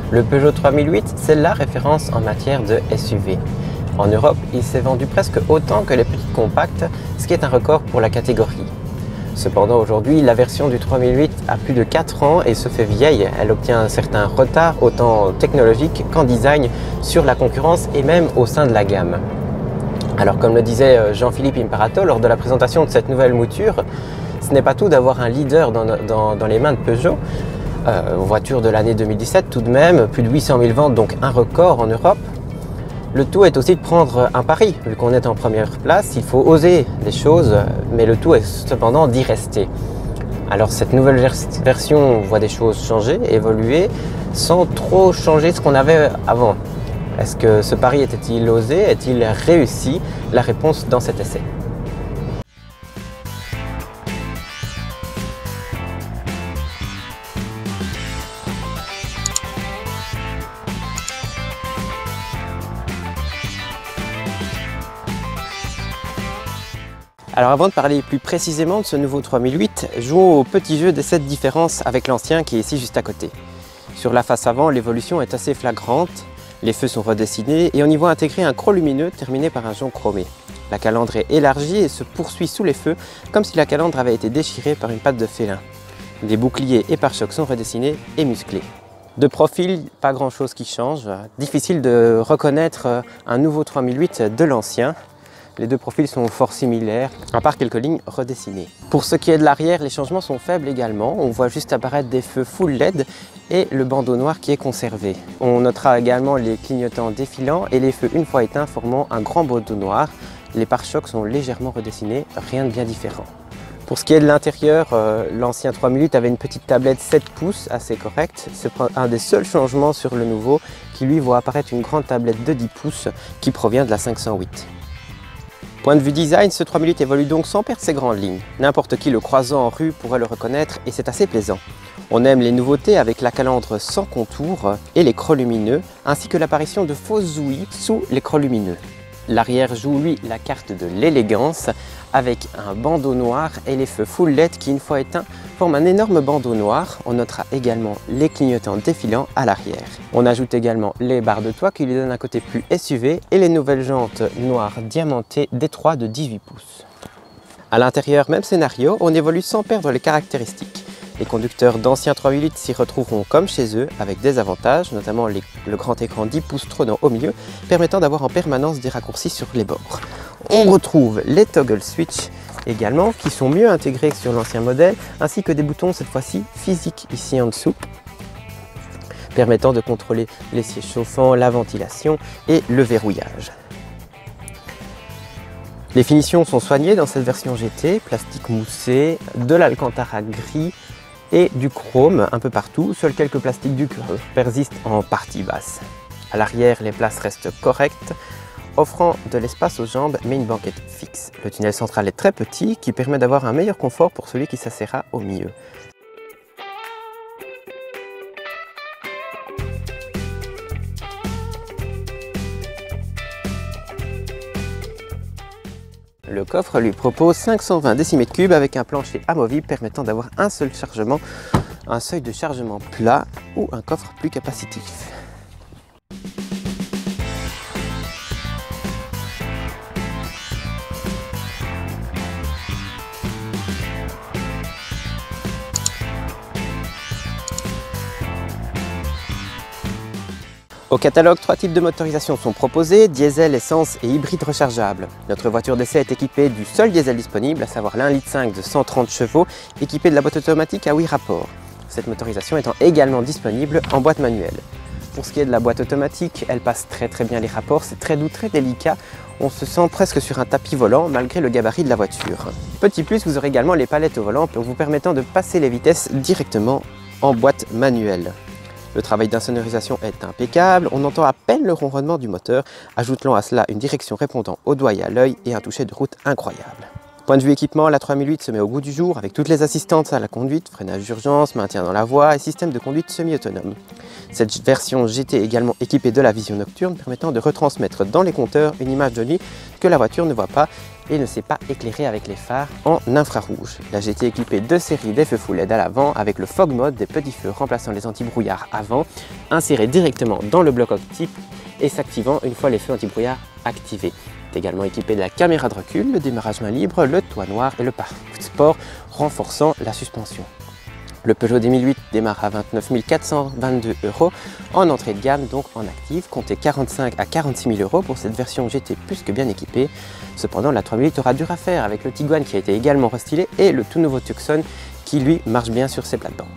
Le Peugeot 3008, c'est la référence en matière de SUV. En Europe, il s'est vendu presque autant que les petites compacts, ce qui est un record pour la catégorie. Cependant, aujourd'hui, la version du 3008 a plus de 4 ans et se fait vieille. Elle obtient un certain retard, autant technologique qu'en design, sur la concurrence et même au sein de la gamme. Alors, comme le disait Jean-Philippe Imparato lors de la présentation de cette nouvelle mouture, ce n'est pas tout d'avoir un leader dans les mains de Peugeot. Voiture de l'année 2017 tout de même, plus de 800 000 ventes, donc un record en Europe. Le tout est aussi de prendre un pari, vu qu'on est en première place, il faut oser les choses, mais le tout est cependant d'y rester. Alors cette nouvelle version voit des choses changer, évoluer, sans trop changer ce qu'on avait avant. Est-ce que ce pari était-il osé, est-il réussi? La réponse dans cet essai. Alors avant de parler plus précisément de ce nouveau 3008, jouons au petit jeu de cette différence avec l'ancien qui est ici juste à côté. Sur la face avant, l'évolution est assez flagrante, les feux sont redessinés et on y voit intégrer un croc lumineux terminé par un jonc chromé. La calandre est élargie et se poursuit sous les feux comme si la calandre avait été déchirée par une patte de félin. Les boucliers et pare-chocs sont redessinés et musclés. De profil, pas grand chose qui change, difficile de reconnaître un nouveau 3008 de l'ancien. Les deux profils sont fort similaires, à part quelques lignes redessinées. Pour ce qui est de l'arrière, les changements sont faibles également. On voit juste apparaître des feux full LED et le bandeau noir qui est conservé. On notera également les clignotants défilants et les feux une fois éteints formant un grand bandeau noir. Les pare-chocs sont légèrement redessinés, rien de bien différent. Pour ce qui est de l'intérieur, l'ancien 3008 avait une petite tablette 7 pouces assez correcte. C'est un des seuls changements sur le nouveau qui lui voit apparaître une grande tablette de 10 pouces qui provient de la 508. Point de vue design, ce 3008 évolue donc sans perdre ses grandes lignes. N'importe qui le croisant en rue pourrait le reconnaître et c'est assez plaisant. On aime les nouveautés avec la calandre sans contour et les crocs lumineux, ainsi que l'apparition de fausses ouïes sous les crocs lumineux. L'arrière joue lui la carte de l'élégance avec un bandeau noir et les feux full LED qui une fois éteints forment un énorme bandeau noir. On notera également les clignotants défilants à l'arrière. On ajoute également les barres de toit qui lui donnent un côté plus SUV et les nouvelles jantes noires diamantées D3 de 18 pouces. À l'intérieur, même scénario, on évolue sans perdre les caractéristiques. Les conducteurs d'anciens 3008 s'y retrouveront comme chez eux avec des avantages, notamment le grand écran 10 pouces trônant au milieu, permettant d'avoir en permanence des raccourcis sur les bords. On retrouve les toggle switch également qui sont mieux intégrés que sur l'ancien modèle, ainsi que des boutons cette fois-ci physiques ici en dessous, permettant de contrôler les sièges chauffants, la ventilation et le verrouillage. Les finitions sont soignées dans cette version GT, plastique moussé, de l'alcantara gris, et du chrome un peu partout, seuls quelques plastiques du cuir persistent en partie basse. À l'arrière, les places restent correctes, offrant de l'espace aux jambes mais une banquette fixe. Le tunnel central est très petit, qui permet d'avoir un meilleur confort pour celui qui s'assiera au milieu. Le coffre lui propose 520 décimètres cubes avec un plancher amovible permettant d'avoir un seul chargement, un seuil de chargement plat ou un coffre plus capacitif. Au catalogue, 3 types de motorisation sont proposés, diesel, essence et hybride rechargeable. Notre voiture d'essai est équipée du seul diesel disponible, à savoir l'1,5 litre de 130 chevaux, équipé de la boîte automatique à 8 rapports. Cette motorisation étant également disponible en boîte manuelle. Pour ce qui est de la boîte automatique, elle passe très bien les rapports, c'est très doux, très délicat. On se sent presque sur un tapis volant malgré le gabarit de la voiture. Petit plus, vous aurez également les palettes au volant, vous permettant de passer les vitesses directement en boîte manuelle. Le travail d'insonorisation est impeccable, on entend à peine le ronronnement du moteur, ajoutons à cela une direction répondant au doigt et à l'œil et un toucher de route incroyable. Point de vue équipement, la 3008 se met au goût du jour avec toutes les assistantes à la conduite, freinage d'urgence, maintien dans la voie et système de conduite semi-autonome. Cette version GT est également équipée de la vision nocturne permettant de retransmettre dans les compteurs une image de nuit que la voiture ne voit pas et ne s'est pas éclairée avec les phares en infrarouge. La GT est équipée de série des feux full LED à l'avant avec le fog mode, des petits feux remplaçant les anti-brouillard avant, insérés directement dans le bloc optique et s'activant une fois les feux anti-brouillard activés. C'est également équipé de la caméra de recul, le démarrage main libre, le toit noir et le pare sport renforçant la suspension. Le Peugeot 2008 démarre à 29 422 € en entrée de gamme, donc en active. Comptez 45 à 46 000 € pour cette version GT plus que bien équipée. Cependant, la 3008 aura dur à faire avec le Tiguan qui a été également restylé et le tout nouveau Tucson qui lui marche bien sur ses plates-bandes.